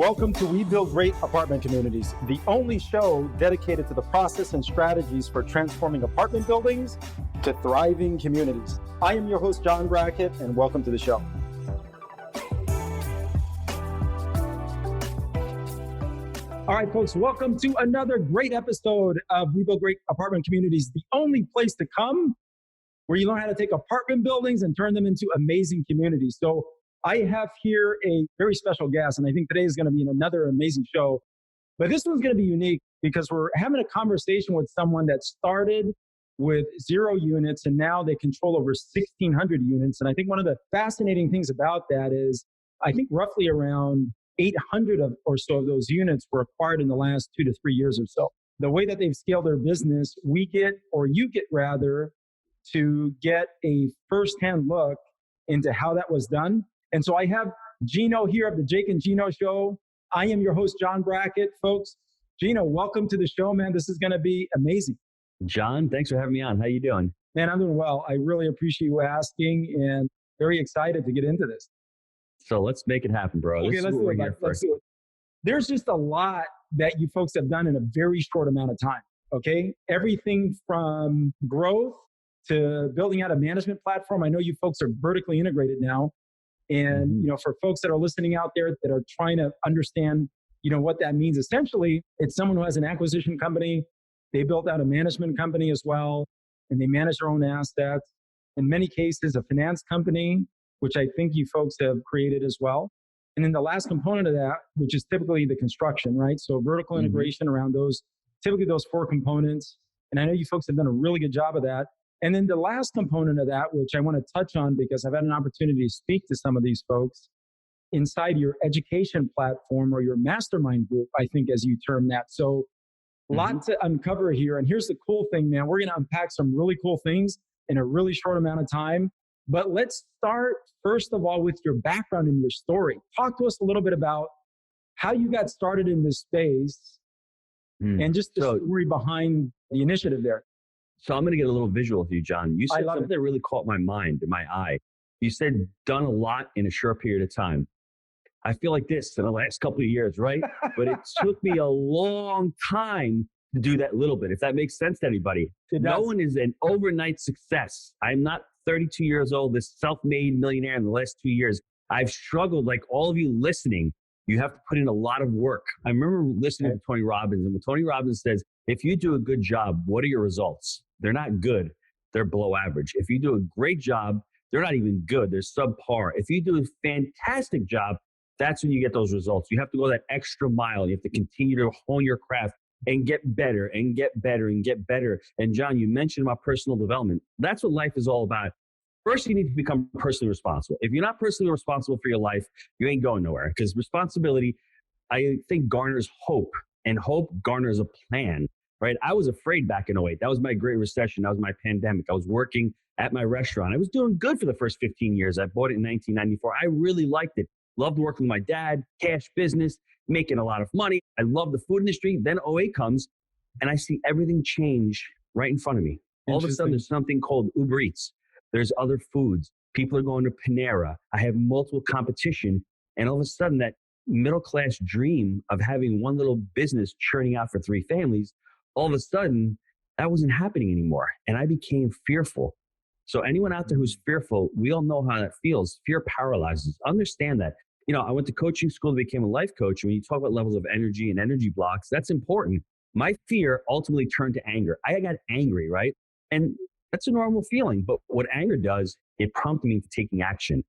Welcome to We Build Great Apartment Communities, the only show dedicated to the process and strategies for transforming apartment buildings to thriving communities. I am your host, John Brackett, and welcome to the show. All right, folks, welcome to another great episode of We Build Great Apartment Communities, the only place to come where you learn how to take apartment buildings and turn them into amazing communities. So I have here a very special guest, and I think today is going to be another amazing show. But this one's going to be unique because we're having a conversation with someone that started with 0 units, and now they control over 1,600 units. And I think one of the fascinating things about that is I think roughly around 800 or so of those units were acquired in the last 2 to 3 years or so. The way that they've scaled their business, we get, or you get rather, to get a firsthand look into how that was done. And so I have Gino here of the Jake and Gino Show. I am your host, John Brackett. Folks, Gino, welcome to the show, man. This is going to be amazing. John, thanks for having me on. How you doing? Man, I'm doing well. I really appreciate you asking and very excited to get into this. So let's make it happen, bro. Okay, let's do it. There's just a lot that you folks have done in a very short amount of time, okay? Everything from growth to building out a management platform. I know you folks are vertically integrated now. And, for folks that are listening out there that are trying to understand, what that means, essentially, it's someone who has an acquisition company. They built out a management company as well, and they manage their own assets. In many cases, a finance company, which I think you folks have created as well. And then the last component of that, which is typically the construction, right? So vertical integration around typically those 4 components. And I know you folks have done a really good job of that. And then the last component of that, which I want to touch on because I've had an opportunity to speak to some of these folks inside your education platform or your mastermind group, I think, as you term that. So a lot to uncover here. And here's the cool thing, man. We're going to unpack some really cool things in a really short amount of time. But let's start, first of all, with your background and your story. Talk to us a little bit about how you got started in this space and just the story behind the initiative there. So I'm going to get a little visual with you, John. You said something that really caught my mind, my eye. You said done a lot in a short period of time. I feel like this in the last couple of years, right? But it took me a long time to do that little bit, if that makes sense to anybody. No one is an overnight success. I'm not 32 years old, this self-made millionaire in the last 2 years. I've struggled like all of you listening. You have to put in a lot of work. I remember listening to Tony Robbins, and when Tony Robbins says, if you do a good job, what are your results? They're not good. They're below average. If you do a great job, they're not even good. They're subpar. If you do a fantastic job, that's when you get those results. You have to go that extra mile. You have to continue to hone your craft and get better and get better and get better. And John, you mentioned about personal development. That's what life is all about. First, you need to become personally responsible. If you're not personally responsible for your life, you ain't going nowhere, because responsibility, I think, garners hope, and hope garners a plan. Right? I was afraid back in 2008. That was my Great Recession. That was my pandemic. I was working at my restaurant. I was doing good for the first 15 years. I bought it in 1994. I really liked it. Loved working with my dad, cash business, making a lot of money. I love the food industry. Then 2008 comes and I see everything change right in front of me. All of a sudden, there's something called Uber Eats. There's other foods. People are going to Panera. I have multiple competition. And all of a sudden, that middle-class dream of having one little business churning out for 3 families, all of a sudden, that wasn't happening anymore. And I became fearful. So anyone out there who's fearful, we all know how that feels. Fear paralyzes. Understand that. I went to coaching school, became a life coach. When you talk about levels of energy and energy blocks, that's important. My fear ultimately turned to anger. I got angry, right? And that's a normal feeling. But what anger does, it prompted me to taking action.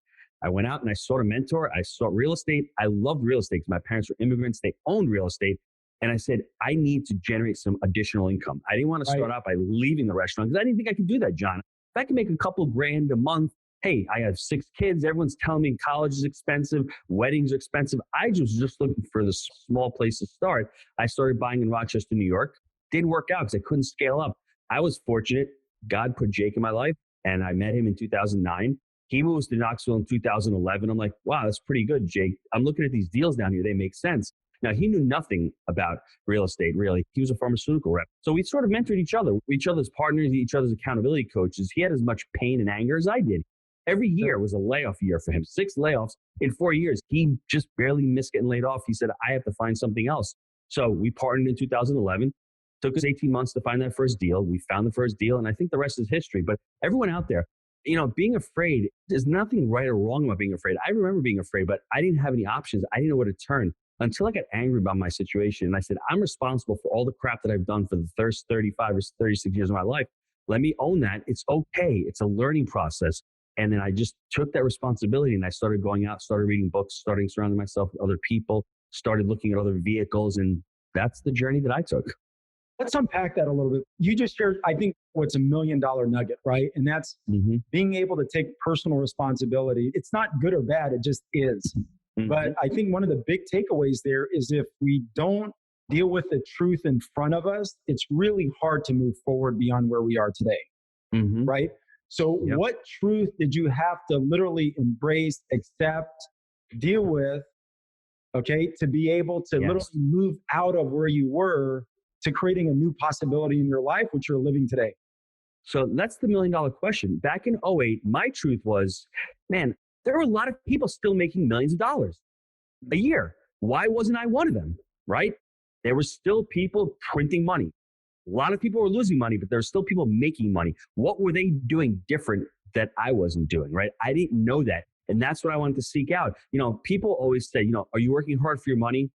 I went out and I sought a mentor. I sought real estate. I loved real estate because my parents were immigrants. They owned real estate. And I said, I need to generate some additional income. I didn't want to start out by leaving the restaurant because I didn't think I could do that, John. If I can make a couple grand a month, hey, I have 6 kids. Everyone's telling me college is expensive. Weddings are expensive. I was just looking for the small place to start. I started buying in Rochester, New York. Didn't work out because I couldn't scale up. I was fortunate. God put Jake in my life, and I met him in 2009. He moves to Knoxville in 2011. I'm like, wow, that's pretty good, Jake. I'm looking at these deals down here. They make sense. Now, he knew nothing about real estate, really. He was a pharmaceutical rep. So we sort of mentored each other, each other's partners, each other's accountability coaches. He had as much pain and anger as I did. Every year was a layoff year for him. 6 layoffs in 4 years. He just barely missed getting laid off. He said, I have to find something else. So we partnered in 2011. Took us 18 months to find that first deal. We found the first deal, and I think the rest is history. But everyone out there, being afraid, there's nothing right or wrong about being afraid. I remember being afraid, but I didn't have any options. I didn't know where to turn until I got angry about my situation. And I said, I'm responsible for all the crap that I've done for the first 35 or 36 years of my life. Let me own that. It's okay. It's a learning process. And then I just took that responsibility and I started going out, started reading books, starting surrounding myself with other people, started looking at other vehicles. And that's the journey that I took. Let's unpack that a little bit. You just shared, I think, what's $1 million nugget, right? And that's being able to take personal responsibility. It's not good or bad. It just is. But I think one of the big takeaways there is if we don't deal with the truth in front of us, it's really hard to move forward beyond where we are today, right? So what truth did you have to literally embrace, accept, deal with, okay, to be able to literally move out of where you were to creating a new possibility in your life, which you're living today? So that's the $1 million question. Back in 2008, my truth was, man, there were a lot of people still making millions of dollars a year. Why wasn't I one of them, right? There were still people printing money. A lot of people were losing money, but there were still people making money. What were they doing different that I wasn't doing, right? I didn't know that. And that's what I wanted to seek out. People always say, are you working hard for your money?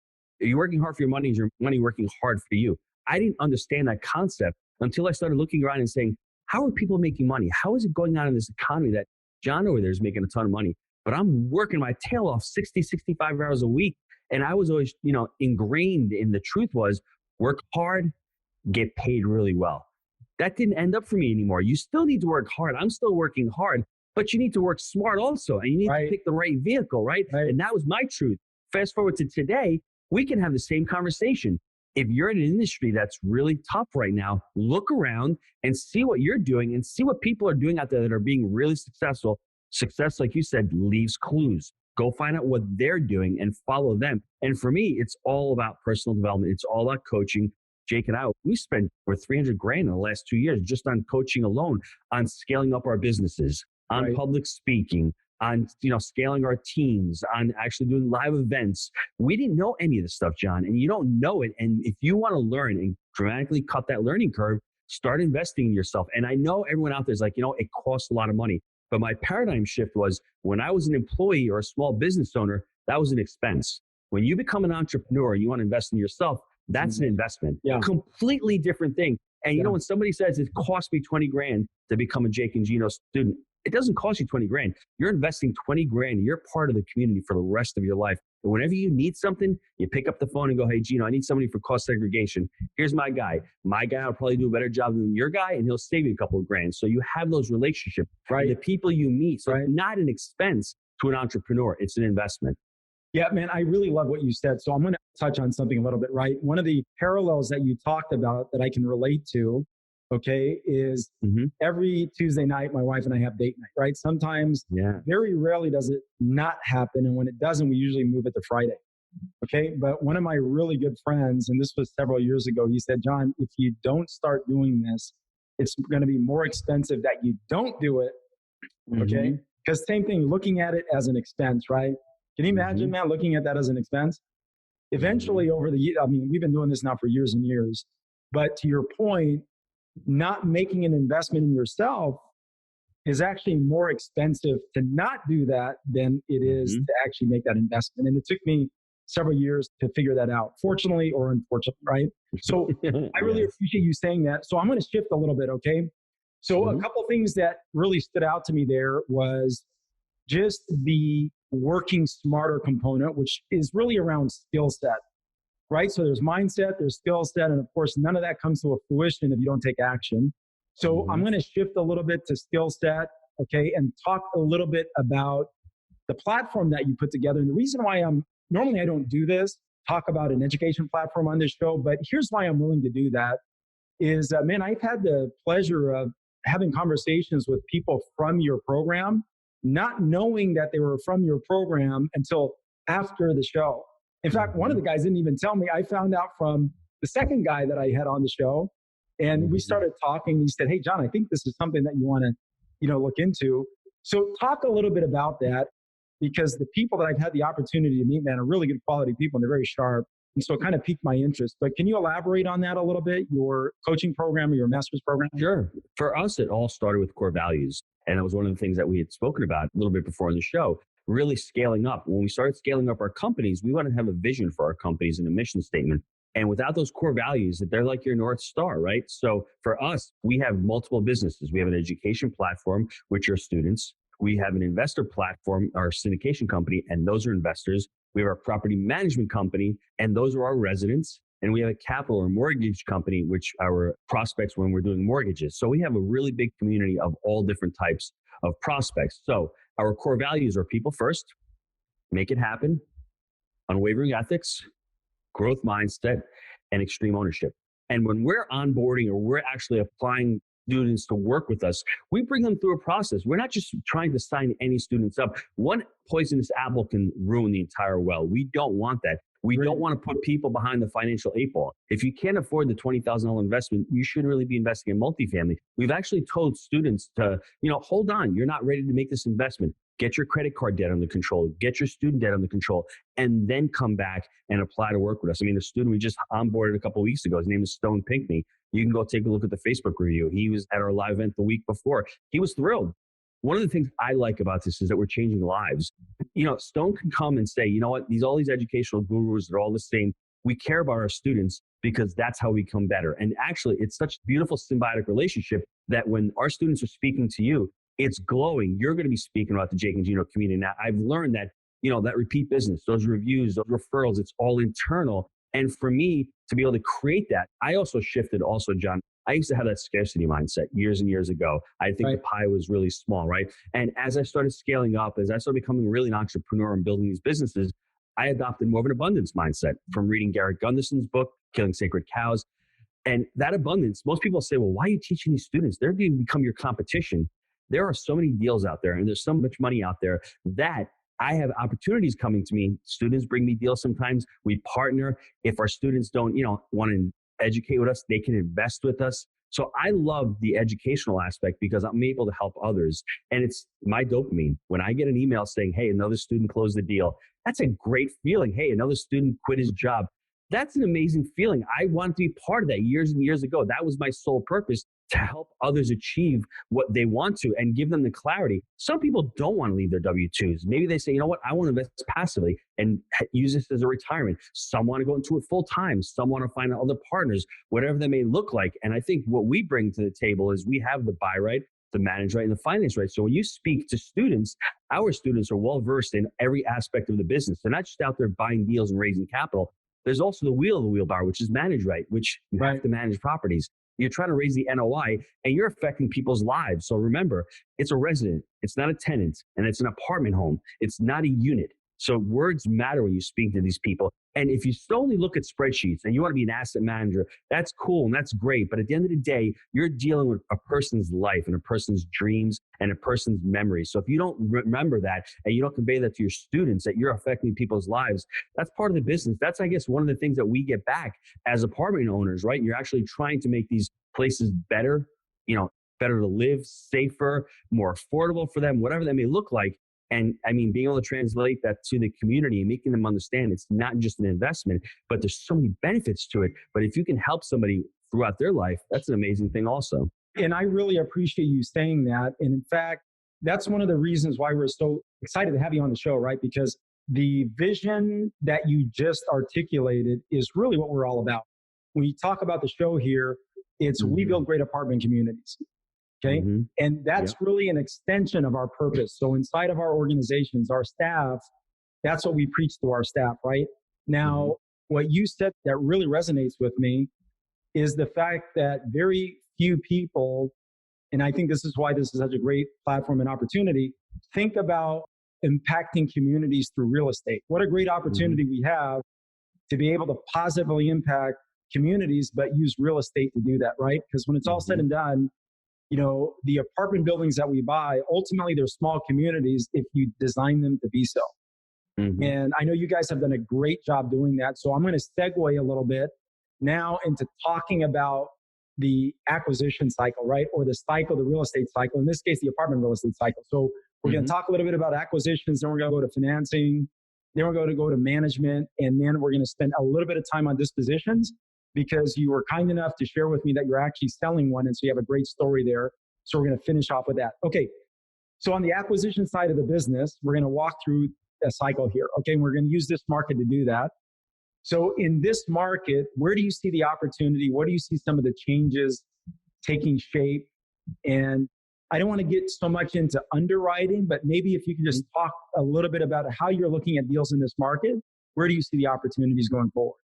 Are you working hard for your money? Is your money working hard for you? I didn't understand that concept until I started looking around and saying, how are people making money? How is it going on in this economy that John over there is making a ton of money, but I'm working my tail off 60, 65 hours a week. And I was always, ingrained in the truth was work hard, get paid really well. That didn't end up for me anymore. You still need to work hard. I'm still working hard, but you need to work smart also. And you need to pick the right vehicle, right? And that was my truth. Fast forward to today, we can have the same conversation. If you're in an industry that's really tough right now, look around and see what you're doing and see what people are doing out there that are being really successful. Success, like you said, leaves clues. Go find out what they're doing and follow them. And for me, it's all about personal development. It's all about coaching. Jake and I, we spent over $300,000 in the last 2 years just on coaching alone, on scaling up our businesses, on public speaking, on scaling our teams, on actually doing live events. We didn't know any of this stuff, John, and you don't know it. And if you want to learn and dramatically cut that learning curve, start investing in yourself. And I know everyone out there is like, it costs a lot of money. But my paradigm shift was when I was an employee or a small business owner, that was an expense. When you become an entrepreneur and you want to invest in yourself, that's an investment. Completely different thing. And when somebody says it cost me $20,000 to become a Jake and Gino student, it doesn't cost you $20,000. You're investing $20,000. You're part of the community for the rest of your life. And whenever you need something, you pick up the phone and go, hey, Gino, I need somebody for cost segregation. Here's my guy. My guy will probably do a better job than your guy, and he'll save you a couple of grand. So you have those relationships, the people you meet. So it's not an expense to an entrepreneur. It's an investment. Yeah, man, I really love what you said. So I'm going to touch on something a little bit, right? One of the parallels that you talked about that I can relate to, okay, is every Tuesday night, my wife and I have date night, right? Sometimes, very rarely does it not happen. And when it doesn't, we usually move it to Friday, okay? But one of my really good friends, and this was several years ago, he said, John, if you don't start doing this, it's going to be more expensive that you don't do it, okay? Because same thing, looking at it as an expense, right? Can you imagine, man, looking at that as an expense? Eventually over the year, we've been doing this now for years and years, but to your point, not making an investment in yourself is actually more expensive to not do that than it is to actually make that investment. And it took me several years to figure that out, fortunately or unfortunately, right? So I really appreciate you saying that. So I'm going to shift a little bit, okay? So a couple of things that really stood out to me there was just the working smarter component, which is really around skill set, right? So there's mindset, there's skill set, and of course, none of that comes to a fruition if you don't take action. So I'm going to shift a little bit to skill set, okay, and talk a little bit about the platform that you put together. And the reason why normally I don't do this, talk about an education platform on this show, but here's why I'm willing to do that is, man, I've had the pleasure of having conversations with people from your program, not knowing that they were from your program until after the show. In fact, one of the guys didn't even tell me. I found out from the second guy that I had on the show, and we started talking. He said, hey, John, I think this is something that you want to, look into. So talk a little bit about that, because the people that I've had the opportunity to meet, man, are really good quality people and they're very sharp. And so it kind of piqued my interest. But can you elaborate on that a little bit, your coaching program or your master's program? Sure. For us, it all started with core values. And that was one of the things that we had spoken about a little bit before in the show, really scaling up. When we started scaling up our companies, we want to have a vision for our companies and a mission statement. And without those core values, they're like your North Star, right? So for us, we have multiple businesses. We have an education platform, which are students. We have an investor platform, our syndication company, and those are investors. We have our property management company, and those are our residents. And we have a capital or mortgage company, which our prospects when we're doing mortgages. So we have a really big community of all different types of prospects. So our core values are people first, make it happen, unwavering ethics, growth mindset, and extreme ownership. And when we're onboarding or we're actually applying students to work with us, we bring them through a process. We're not just trying to sign any students up. One poisonous apple can ruin the entire well. We don't want that. We don't want to put people behind the financial 8 ball. If you can't afford the $20,000 investment, you shouldn't really be investing in multifamily. We've actually told students to, hold on, you're not ready to make this investment. Get your credit card debt under control, get your student debt under control, and then come back and apply to work with us. I mean, the student we just onboarded a couple of weeks ago, his name is Stone Pinkney. You can go take a look at the Facebook review. He was at our live event the week before. He was thrilled. One of the things I like about this is that we're changing lives. Stone can come and say, you know what, all these educational gurus, they're all the same. We care about our students because that's how we become better. And actually, it's such a beautiful symbiotic relationship that when our students are speaking to you, it's glowing. You're going to be speaking about the Jake and Gino community. Now, I've learned that, that repeat business, those reviews, those referrals, it's all internal. And for me to be able to create that, I also shifted John. I used to have that scarcity mindset years and years ago. I think the pie was really small, right? And as I started scaling up, as I started becoming really an entrepreneur and building these businesses, I adopted more of an abundance mindset from reading Garrett Gunderson's book, Killing Sacred Cows. And that abundance, most people say, well, why are you teaching these students? They're going to become your competition. There are so many deals out there and there's so much money out there that I have opportunities coming to me. Students bring me deals sometimes. We partner. If our students don't, want to educate with us, they can invest with us. So I love the educational aspect because I'm able to help others. And it's my dopamine. When I get an email saying, hey, another student closed the deal, that's a great feeling. Hey, another student quit his job. That's an amazing feeling. I wanted to be part of that years and years ago. That was my sole purpose, to help others achieve what they want to and give them the clarity. Some people don't want to leave their W-2s. Maybe they say, you know what, I want to invest passively and use this as a retirement. Some want to go into it full time. Some want to find other partners, whatever they may look like. And I think what we bring to the table is we have the buy right, the manage right, and the finance right. So when you speak to students, our students are well versed in every aspect of the business. They're not just out there buying deals and raising capital. There's also the wheel of the wheelbarrow, which is manage right, which you have to manage properties. You're trying to raise the NOI and you're affecting people's lives. So remember, it's a resident, it's not a tenant, and it's an apartment home. It's not a unit. So words matter when you speak to these people. And if you solely look at spreadsheets and you want to be an asset manager, that's cool and that's great. But at the end of the day, you're dealing with a person's life and a person's dreams and a person's memories. So if you don't remember that and you don't convey that to your students, that you're affecting people's lives, that's part of the business. That's, I guess, one of the things that we get back as apartment owners, right? You're actually trying to make these places better, better to live, safer, more affordable for them, whatever that may look like. And I mean, being able to translate that to the community and making them understand it's not just an investment, but there's so many benefits to it. But if you can help somebody throughout their life, that's an amazing thing also. And I really appreciate you saying that. And in fact, that's one of the reasons why we're so excited to have you on the show, right? Because the vision that you just articulated is really what we're all about. When you talk about the show here, it's we build great apartment communities. Okay. And that's really an extension of our purpose. So inside of our organizations, our staff, that's what we preach to our staff, right? Now, what you said that really resonates with me is the fact that very few people, and I think this is why this is such a great platform and opportunity, think about impacting communities through real estate. What a great opportunity we have to be able to positively impact communities, but use real estate to do that, right? Because when it's all said and done, the apartment buildings that we buy, ultimately they're small communities if you design them to be so. And I know you guys have done a great job doing that. So I'm going to segue a little bit now into talking about the acquisition cycle, right? Or the cycle, the real estate cycle, in this case, the apartment real estate cycle. So We're going to talk a little bit about acquisitions, then we're going to go to financing, then we're going to go to management, and then we're going to spend a little bit of time on dispositions because you were kind enough to share with me that you're actually selling one, and so you have a great story there. So we're going to finish off with that. Okay, so on the acquisition side of the business, we're going to walk through a cycle here. Okay, and we're going to use this market to do that. So in this market, where do you see the opportunity? What do you see some of the changes taking shape? And I don't want to get so much into underwriting, but maybe if you can just talk a little bit about how you're looking at deals in this market, where do you see the opportunities going forward?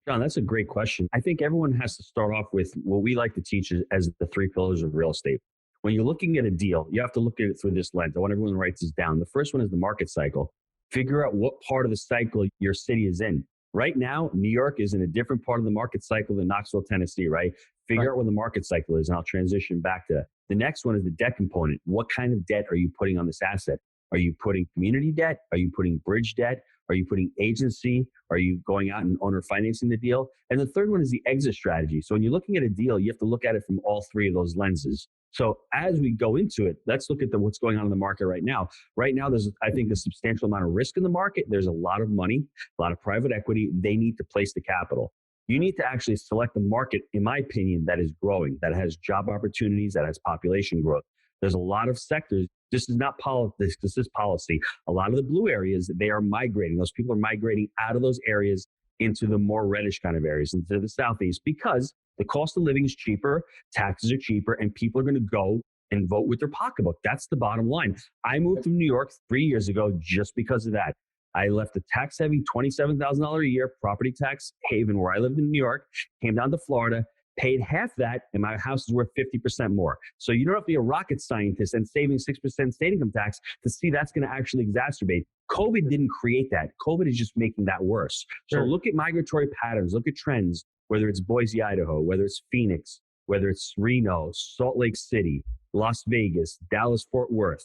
John, that's a great question. I think everyone has to start off with what we like to teach as the 3 pillars of real estate. When you're looking at a deal, you have to look at it through this lens. I want everyone to write this down. The first one is the market cycle. Figure out what part of the cycle your city is in. Right now, New York is in a different part of the market cycle than Knoxville, Tennessee, right? Figure out what the market cycle is, and I'll transition back to that. The next one is the debt component. What kind of debt are you putting on this asset? Are you putting community debt? Are you putting bridge debt? Are you putting agency? Are you going out and owner financing the deal? And the third one is the exit strategy. So when you're looking at a deal, you have to look at it from all 3 of those lenses. So as we go into it, let's look at what's going on in the market right now. Right now, there's, I think, a substantial amount of risk in the market. There's a lot of money, a lot of private equity. They need to place the capital. You need to actually select the market, in my opinion, that is growing, that has job opportunities, that has population growth. There's a lot of sectors. This is not politics. This is policy. A lot of the blue areas, they are migrating. Those people are migrating out of those areas into the more reddish kind of areas, into the Southeast, because the cost of living is cheaper, taxes are cheaper, and people are going to go and vote with their pocketbook. That's the bottom line. I moved from New York 3 years ago just because of that. I left a tax-heavy $27,000 a year property tax haven where I lived in New York, came down to Florida, paid half that, and my house is worth 50% more. So you don't have to be a rocket scientist and saving 6% state income tax to see that's going to actually exacerbate. COVID didn't create that. COVID is just making that worse. So look at migratory patterns, look at trends, whether it's Boise, Idaho, whether it's Phoenix, whether it's Reno, Salt Lake City, Las Vegas, Dallas, Fort Worth,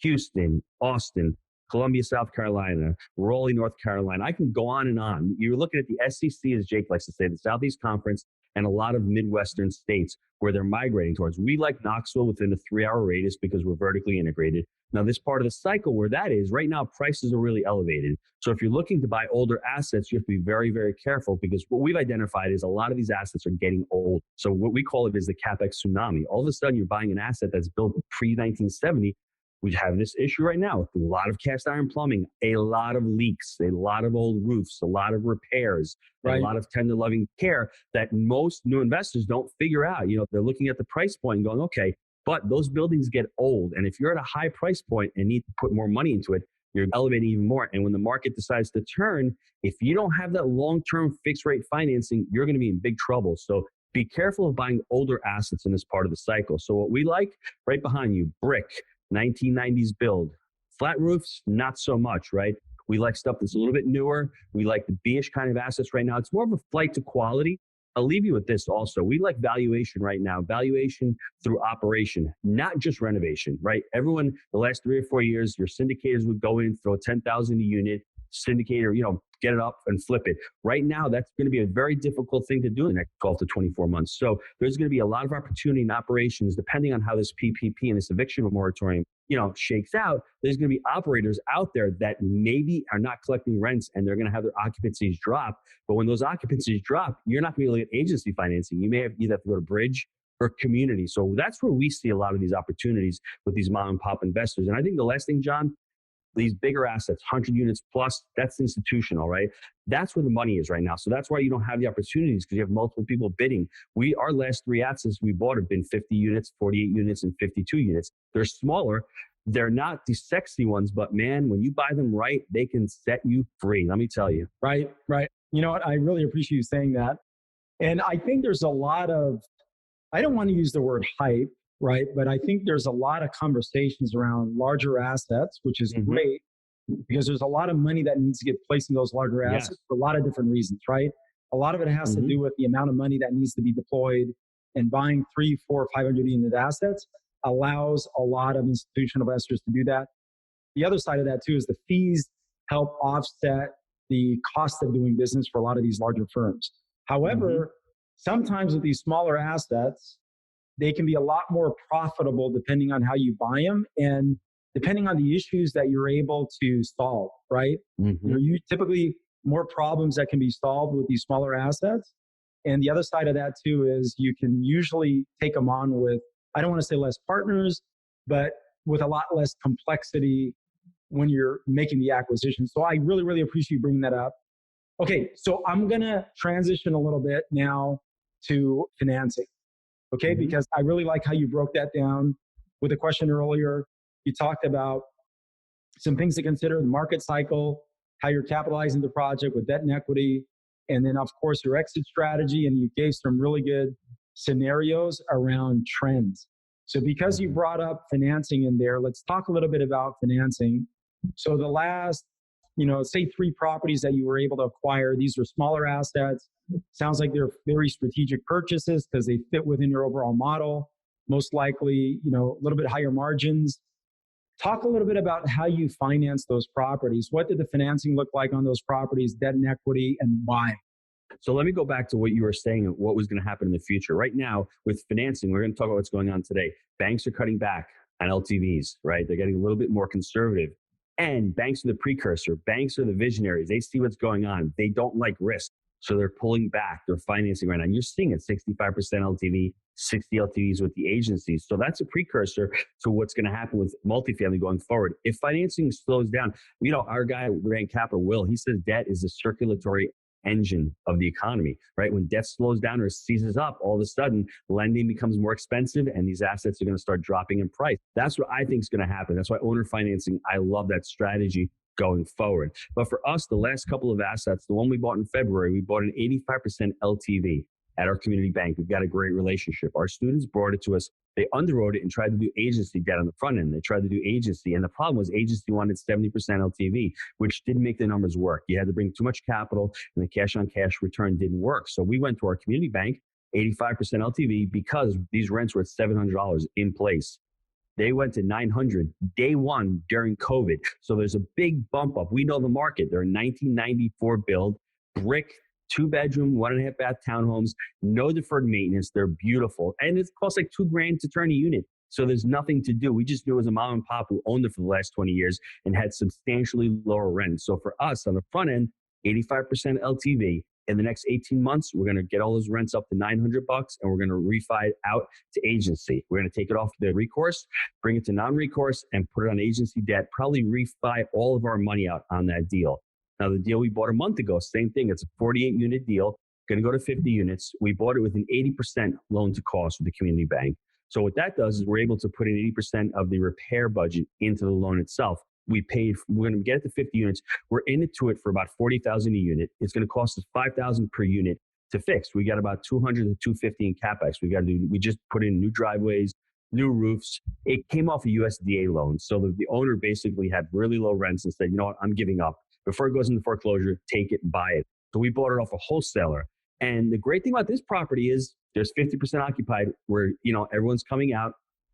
Houston, Austin, Columbia, South Carolina, Raleigh, North Carolina. I can go on and on. You're looking at the SEC, as Jake likes to say, the Southeast Conference, and a lot of Midwestern states where they're migrating towards. We like Knoxville within a 3-hour radius because we're vertically integrated. Now, this part of the cycle where that is, right now, prices are really elevated. So if you're looking to buy older assets, you have to be very, very careful because what we've identified is a lot of these assets are getting old. So what we call it is the CapEx tsunami. All of a sudden, you're buying an asset that's built pre-1970. We have this issue right now with a lot of cast iron plumbing, a lot of leaks, a lot of old roofs, a lot of repairs, a lot of tender loving care that most new investors don't figure out. You know, they're looking at the price point and going, okay, but those buildings get old. And if you're at a high price point and need to put more money into it, you're elevating even more. And when the market decides to turn, if you don't have that long-term fixed rate financing, you're going to be in big trouble. So be careful of buying older assets in this part of the cycle. So what we like, right behind you, brick, 1990s build. Flat roofs, not so much, right? We like stuff that's a little bit newer. We like the B-ish kind of assets right now. It's more of a flight to quality. I'll leave you with this also. We like valuation right now, valuation through operation, not just renovation, right? Everyone, the last 3 or 4 years, your syndicators would go in, throw 10,000 a unit, syndicator, get it up and flip it. Right now, that's going to be a very difficult thing to do in the next 12 to 24 months. So there's going to be a lot of opportunity in operations, depending on how this PPP and this eviction moratorium, shakes out. There's going to be operators out there that maybe are not collecting rents and they're going to have their occupancies drop. But when those occupancies drop, you're not going to be able to get agency financing. You may either have to go to bridge or community. So that's where we see a lot of these opportunities with these mom and pop investors. And I think the last thing, John, these bigger assets, 100 units plus, that's institutional, right? That's where the money is right now. So that's why you don't have the opportunities because you have multiple people bidding. Our last 3 assets we bought have been 50 units, 48 units, and 52 units. They're smaller. They're not the sexy ones, but man, when you buy them right, they can set you free. Let me tell you. Right. You know what? I really appreciate you saying that. And I think there's a lot of, I don't want to use the word hype, right? But I think there's a lot of conversations around larger assets, which is great because there's a lot of money that needs to get placed in those larger assets for a lot of different reasons, right? A lot of it has to do with the amount of money that needs to be deployed, and buying 300, 400, 500 unit assets allows a lot of institutional investors to do that. The other side of that too is the fees help offset the cost of doing business for a lot of these larger firms. However, sometimes with these smaller assets, they can be a lot more profitable depending on how you buy them. And depending on the issues that you're able to solve, right? You typically more problems that can be solved with these smaller assets. And the other side of that too is you can usually take them on with, I don't want to say less partners, but with a lot less complexity when you're making the acquisition. So I really, really appreciate you bringing that up. Okay, so I'm going to transition a little bit now to financing, okay? Because I really like how you broke that down with a question earlier. You talked about some things to consider, the market cycle, how you're capitalizing the project with debt and equity, and then, of course, your exit strategy. And you gave some really good scenarios around trends. So because you brought up financing in there, let's talk a little bit about financing. So the last, say 3 properties that you were able to acquire, these are smaller assets. Sounds like they're very strategic purchases because they fit within your overall model. Most likely, a little bit higher margins. Talk a little bit about how you finance those properties. What did the financing look like on those properties, debt and equity, and why? So let me go back to what you were saying, what was going to happen in the future. Right now, with financing, we're going to talk about what's going on today. Banks are cutting back on LTVs, right? They're getting a little bit more conservative. And banks are the precursor. Banks are the visionaries. They see what's going on. They don't like risk. So they're pulling back. They're financing right now. And you're seeing it, 65% LTV, 60 LTVs with the agencies. So that's a precursor to what's going to happen with multifamily going forward. If financing slows down, our guy, Rand Capital, Will, he says debt is a circulatory engine of the economy, right? When debt slows down or seizes up, all of a sudden lending becomes more expensive and these assets are going to start dropping in price. That's what I think is going to happen. That's why owner financing, I love that strategy going forward. But for us, the last couple of assets, the one we bought in February, we bought an 85% LTV at our community bank. We've got a great relationship. Our students brought it to us. They underwrote it and tried to do agency debt on the front end. They tried to do agency. And the problem was agency wanted 70% LTV, which didn't make the numbers work. You had to bring too much capital and the cash on cash return didn't work. So we went to our community bank, 85% LTV, because these rents were at $700 in place. They went to 900 day one during COVID. So there's a big bump up. We know the market. They're a 1994 build, brick, 2-bedroom, 1.5 bath townhomes, no deferred maintenance. They're beautiful. And it costs like $2,000 to turn a unit. So there's nothing to do. We just knew it was a mom and pop who owned it for the last 20 years and had substantially lower rent. So for us on the front end, 85% LTV. In the next 18 months, we're going to get all those rents up to $900 and we're going to refi it out to agency. We're going to take it off the recourse, bring it to non-recourse and put it on agency debt, probably refi all of our money out on that deal. Now, the deal we bought a month ago, same thing. It's a 48-unit deal, going to go to 50 units. We bought it with an 80% loan to cost with the community bank. So what that does is we're able to put in 80% of the repair budget into the loan itself. We're going to get it to 50 units. We're in it to it for about $40,000 a unit. It's going to cost us $5,000 per unit to fix. We got about $200 to $250 in capex. We just put in new driveways, new roofs. It came off a USDA loan. So the owner basically had really low rents and said, you know what, I'm giving up. Before it goes into foreclosure, take it and buy it. So we bought it off a wholesaler. And the great thing about this property is there's 50% occupied where, everyone's coming out.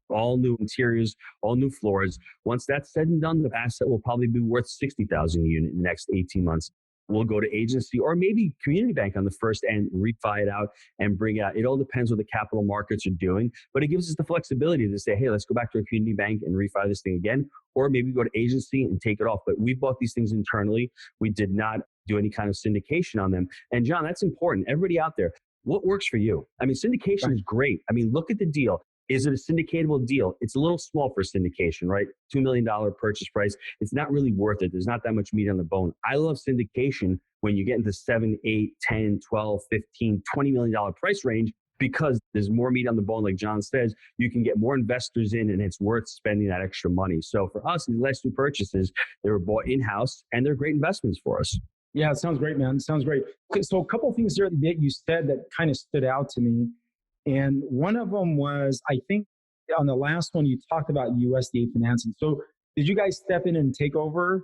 All new interiors, all new floors. Once that's said and done, the asset will probably be worth $60,000 a unit in the next 18 months. We'll go to agency or maybe community bank on the first end, refi it out and bring it out. It all depends what the capital markets are doing, but it gives us the flexibility to say, hey, let's go back to a community bank and refi this thing again, or maybe go to agency and take it off. But we bought these things internally. We did not do any kind of syndication on them. And John, that's important. Everybody out there, what works for you? I mean, syndication is great. I mean, look at the deal. Is it a syndicatable deal? It's a little small for syndication, right? $2 million purchase price. It's not really worth it. There's not that much meat on the bone. I love syndication when you get into 7, 8, 10, 12, 15, $20 million price range because there's more meat on the bone. Like John says, you can get more investors in and it's worth spending that extra money. So for us, these last 2 purchases, they were bought in-house and they're great investments for us. Yeah, it sounds great, man. It sounds great. So a couple of things there that you said that kind of stood out to me. And one of them was, I think on the last one, you talked about USDA financing. So did you guys step in and take over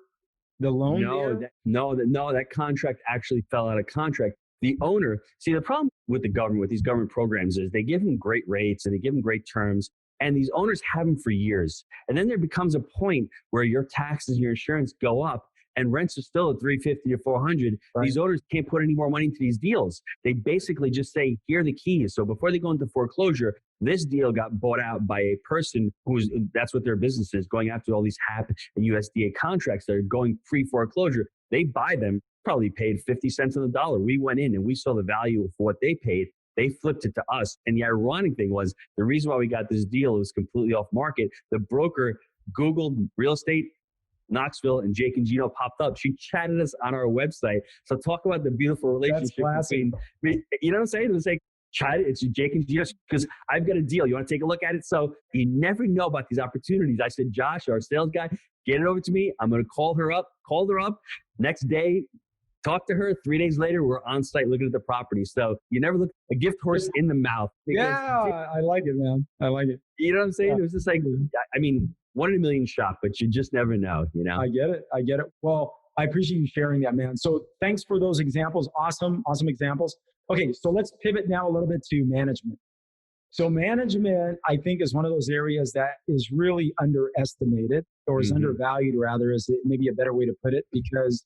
the loan? No, that contract actually fell out of contract. The owner, see, the problem with the government, with these government programs is they give them great rates and they give them great terms. And these owners have them for years. And then there becomes a point where your taxes and your insurance go up. And rents are still at $350 to $400. Right. These owners can't put any more money into these deals. They basically just say, here are the keys. So before they go into foreclosure, This deal got bought out by a person that's what their business is, going after all these HAP and USDA contracts that are going pre-foreclosure. They buy them, probably paid 50 cents on the dollar. We went in and we saw the value of what they paid. They flipped it to us. And the ironic thing was, the reason why we got this deal was completely off market. The broker Googled real estate, Knoxville, and Jake and Gino popped up. She chatted us on our website. So talk about the beautiful relationship between, you know what I'm saying? It was like, it's Jake and Gino, because I've got a deal. You want to take a look at it? So you never know about these opportunities. I said, Josh, our sales guy, get it over to me. I'm going to call her up. Called her up. Next day, talked to her. 3 days later, we're on site looking at the property. So you never look a gift horse in the mouth. Yeah, I like it, man. I like it. You know what I'm saying? Yeah. It was just like, I mean, 1 in a million shot, but you just never know, you know? I get it. Well, I appreciate you sharing that, man. So thanks for those examples. Awesome examples. Okay, so let's pivot now a little bit to management. So management, I think, is one of those areas that is really underestimated, or is undervalued, rather, is maybe a better way to put it, because,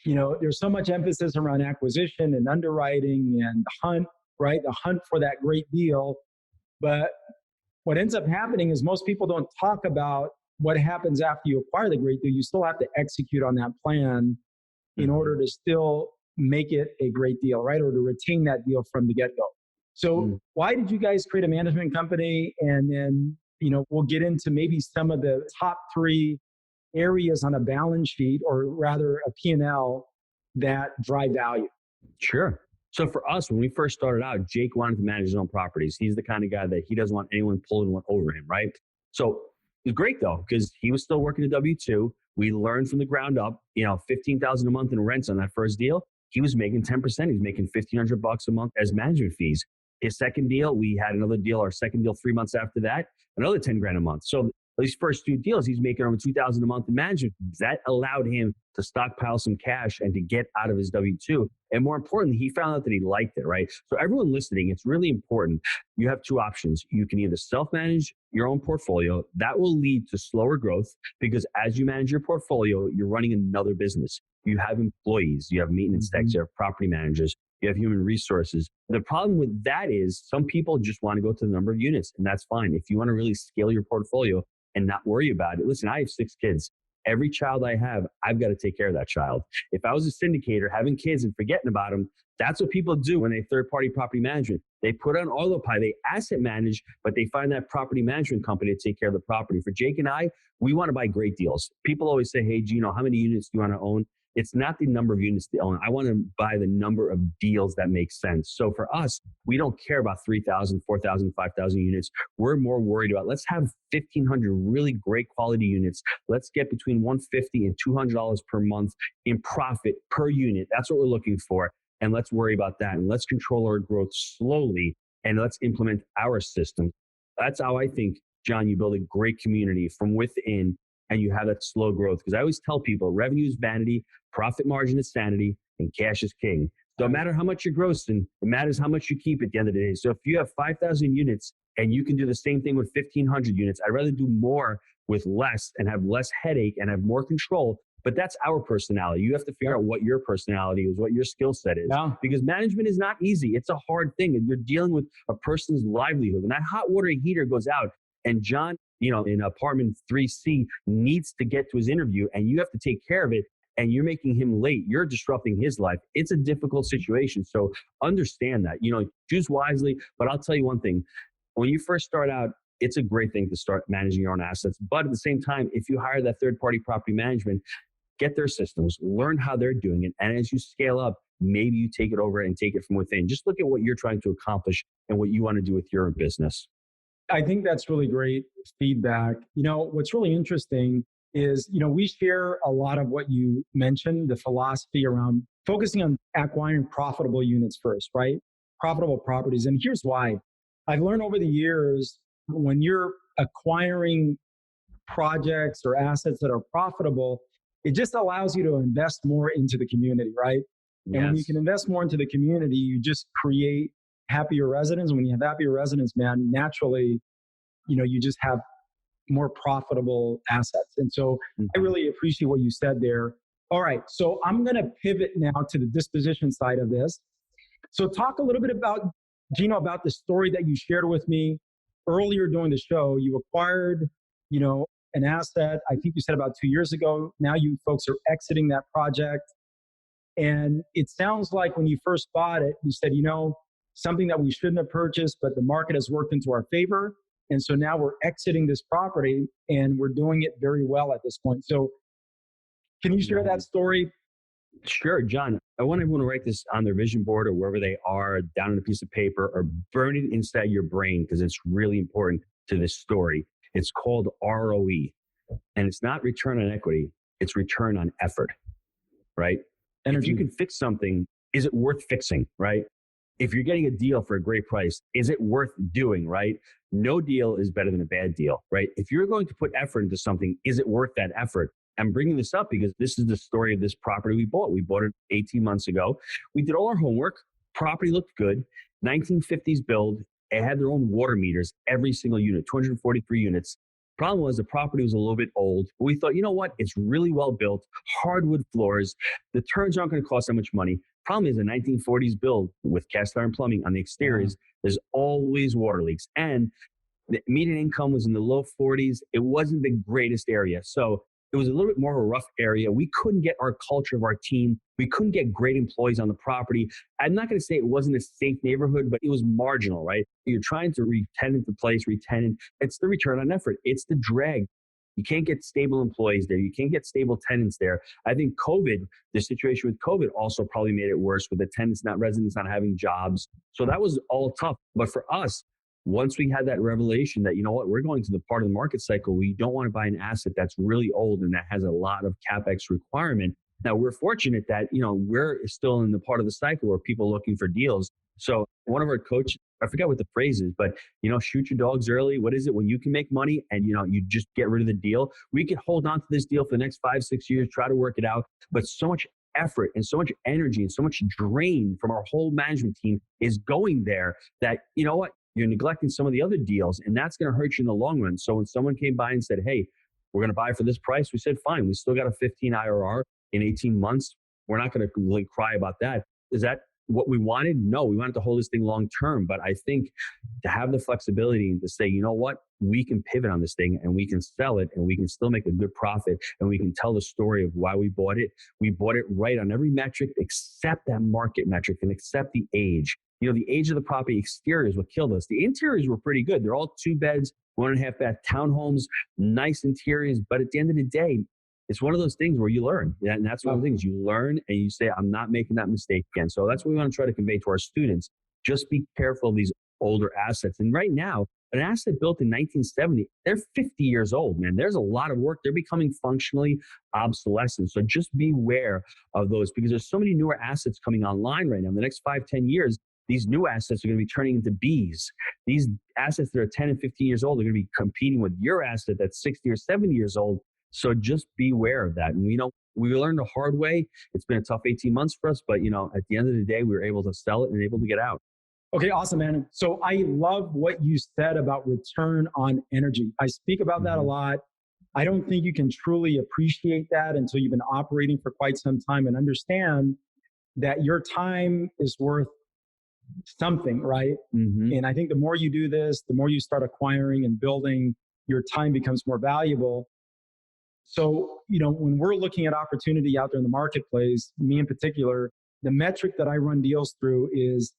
you know, there's so much emphasis around acquisition and underwriting and the hunt, right? The hunt for that great deal. But what ends up happening is most people don't talk about what happens after you acquire the great deal. You still have to execute on that plan in order to still make it a great deal, right? Or to retain that deal from the get-go. So why did you guys create a management company? And then, you know, we'll get into maybe some of the top 3 areas on a balance sheet, or rather a P&L, that drive value. Sure. So for us, when we first started out, Jake wanted to manage his own properties. He's the kind of guy that he doesn't want anyone pulling one over him, right? So it was great though, because he was still working a W-2. We learned from the ground up, you know, $15,000 a month in rents on that first deal. He was making 10%. He was making $1,500 a month as management fees. His second deal, we had another deal, our second deal 3 months after that, another 10 grand a month. So these first 2 deals, he's making over $2,000 a month in management fees. That allowed him to stockpile some cash and to get out of his W-2. And more importantly, he found out that he liked it, right? So everyone listening, it's really important. You have 2 options. You can either self-manage your own portfolio. That will lead to slower growth, because as you manage your portfolio, you're running another business. You have employees, you have maintenance techs, you have property managers, you have human resources. The problem with that is some people just want to go to the number of units, and that's fine. If you want to really scale your portfolio and not worry about it, listen, I have 6 kids. Every child I have, I've got to take care of that child. If I was a syndicator having kids and forgetting about them, that's what people do when they third-party property management. They put on autopilot, they asset manage, but they find that property management company to take care of the property. For Jake and I, we want to buy great deals. People always say, hey, Gino, how many units do you want to own? It's not the number of units to own. I want to buy the number of deals that make sense. So for us, we don't care about 3,000, 4,000, 5,000 units. We're more worried about, let's have 1,500 really great quality units. Let's get between $150 and $200 per month in profit per unit. That's what we're looking for. And let's worry about that. And let's control our growth slowly. And let's implement our system. That's how I think, John, you build a great community from within, and you have that slow growth. Because I always tell people, revenue is vanity, profit margin is sanity, and cash is king. Don't matter how much you're grossing, it matters how much you keep at the end of the day. So if you have 5,000 units and you can do the same thing with 1,500 units, I'd rather do more with less and have less headache and have more control. But that's our personality. You have to figure out what your personality is, what your skill set is. Yeah. Because management is not easy. It's a hard thing. And you're dealing with a person's livelihood. When that hot water heater goes out, and John, you know, in apartment 3C needs to get to his interview, and you have to take care of it, and you're making him late, you're disrupting his life. It's a difficult situation. So understand that, you know, choose wisely. But I'll tell you one thing, when you first start out, it's a great thing to start managing your own assets. But at the same time, if you hire that third-party property management, get their systems, learn how they're doing it. And as you scale up, maybe you take it over and take it from within. Just look at what you're trying to accomplish and what you want to do with your business. I think that's really great feedback. You know, what's really interesting is, you know, we share a lot of what you mentioned, the philosophy around focusing on acquiring profitable units first, right? Profitable properties. And here's why. I've learned over the years, when you're acquiring projects or assets that are profitable, it just allows you to invest more into the community, right? Yes. And when you can invest more into the community, you just create happier residents. When you have happier residents, man, naturally, you know, you just have more profitable assets. And so I really appreciate what you said there. All right. So I'm going to pivot now to the disposition side of this. So talk a little bit about Gino, about the story that you shared with me earlier during the show. You acquired, an asset, I think you said about 2 years ago. Now you folks are exiting that project. And it sounds like when you first bought it, you said, something that we shouldn't have purchased, but the market has worked into our favor. And so now we're exiting this property and we're doing it very well at this point. So can you share that story? Sure, John. I want everyone to write this on their vision board or wherever they are, down on a piece of paper, or burn it inside your brain because it's really important to this story. It's called ROE, and it's not return on equity. It's return on effort, right? And if you can fix something, is it worth fixing, right? If you're getting a deal for a great price, is it worth doing, right? No deal is better than a bad deal, right? If you're going to put effort into something, is it worth that effort? I'm bringing this up because this is the story of this property we bought. We bought it 18 months ago. We did all our homework. Property looked good. 1950s build. It had their own water meters, every single unit, 243 units. Problem was the property was a little bit old. But we thought, you know what? It's really well built, hardwood floors. The turns aren't going to cost that much money. Problem is a 1940s build with cast iron plumbing on the exteriors. There's always water leaks. And the median income was in the low 40s. It wasn't the greatest area. So it was a little bit more of a rough area. We couldn't get our culture of our team. We couldn't get great employees on the property. I'm not going to say it wasn't a safe neighborhood, but it was marginal, right? You're trying to re-tenant the place, re-tenant. It's the return on effort. It's the drag. You can't get stable employees there. You can't get stable tenants there. I think the situation with COVID also probably made it worse with the residents not having jobs. So that was all tough. But for us, once we had that revelation that, we're going to the part of the market cycle, we don't want to buy an asset that's really old and that has a lot of CapEx requirement. Now, we're fortunate that, we're still in the part of the cycle where people are looking for deals. So one of our coaches, I forget what the phrase is, but, shoot your dogs early. What is it when you can make money and, you just get rid of the deal? We could hold on to this deal for the next 5-6 years, try to work it out. But so much effort and so much energy and so much drain from our whole management team is going there that, you're neglecting some of the other deals, and that's going to hurt you in the long run. So when someone came by and said, hey, we're going to buy for this price, we said, fine. We still got a 15 IRR in 18 months. We're not going to really cry about that. Is that what we wanted? No, we wanted to hold this thing long term. But I think to have the flexibility and to say, you know what, we can pivot on this thing and we can sell it and we can still make a good profit and we can tell the story of why we bought it. We bought it right on every metric except that market metric and except the age. The age of the property exterior is what killed us. The interiors were pretty good. They're all 2 beds, 1.5 bath townhomes, nice interiors. But at the end of the day, it's one of those things where you learn. And that's one of the things you learn and you say, I'm not making that mistake again. So that's what we want to try to convey to our students. Just be careful of these older assets. And right now, an asset built in 1970, they're 50 years old, man. There's a lot of work. They're becoming functionally obsolescent. So just beware of those because there's so many newer assets coming online right now. In the next 5-10 years, these new assets are going to be turning into Bs. These assets that are 10 and 15 years old are going to be competing with your asset that's 60 or 70 years old. So just beware of that. And we learned the hard way. It's been a tough 18 months for us, but at the end of the day, we were able to sell it and able to get out. Okay, awesome, man. So I love what you said about return on energy. I speak about that a lot. I don't think you can truly appreciate that until you've been operating for quite some time and understand that your time is worth something, right? And I think the more you do this, the more you start acquiring and building, your time becomes more valuable. So, when we're looking at opportunity out there in the marketplace, me in particular, the metric that I run deals through is,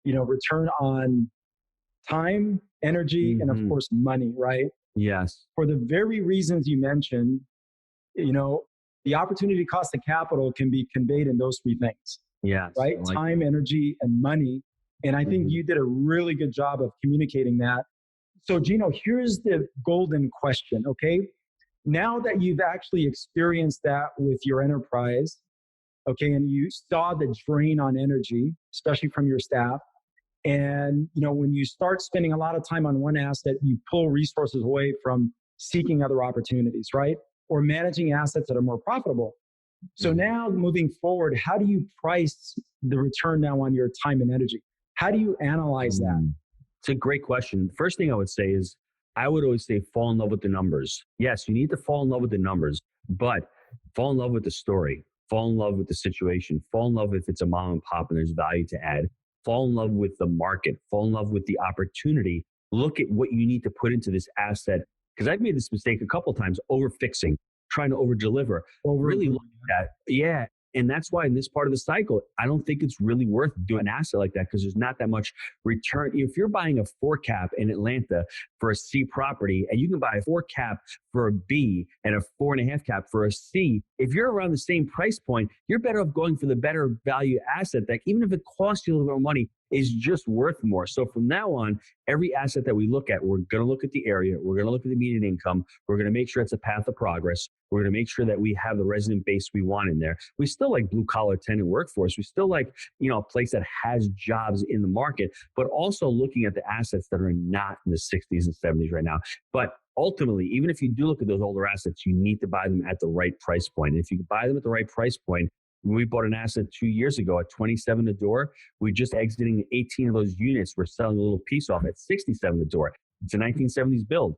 return on time, energy, and of course, money, right? Yes. For the very reasons you mentioned, the opportunity cost of capital can be conveyed in those 3 things. Yes. Right? Time, energy, and money. And I think you did a really good job of communicating that. So, Gino, here's the golden question, okay? Now that you've actually experienced that with your enterprise, okay, and you saw the drain on energy, especially from your staff, and, when you start spending a lot of time on one asset, you pull resources away from seeking other opportunities, right? Or managing assets that are more profitable. So now moving forward, how do you price the return now on your time and energy? How do you analyze that? It's a great question. The first thing I would say is, I would always say fall in love with the numbers. Yes, you need to fall in love with the numbers, but fall in love with the story, fall in love with the situation, fall in love if it's a mom and pop and there's value to add. fall in love with the market, fall in love with the opportunity, look at what you need to put into this asset. Because I've made this mistake a couple of times, over fixing, trying to over deliver, really look at that. Yeah. And that's why in this part of the cycle, I don't think it's really worth doing an asset like that because there's not that much return. If you're buying a 4 cap in Atlanta for a C property and you can buy a 4 cap for a B and a 4.5 cap for a C, if you're around the same price point, you're better off going for the better value asset that even if it costs you a little bit more money, is just worth more. So from now on, every asset that we look at, we're going to look at the area. We're going to look at the median income. We're going to make sure it's a path of progress. We're going to make sure that we have the resident base we want in there. We still like blue collar tenant workforce. We still like, a place that has jobs in the market, but also looking at the assets that are not in the 60s and 70s right now. But ultimately, even if you do look at those older assets, you need to buy them at the right price point. And if you buy them at the right price point, when we bought an asset 2 years ago at 27 a door, we're just exiting 18 of those units. We're selling a little piece off at 67 a door. It's a 1970s build.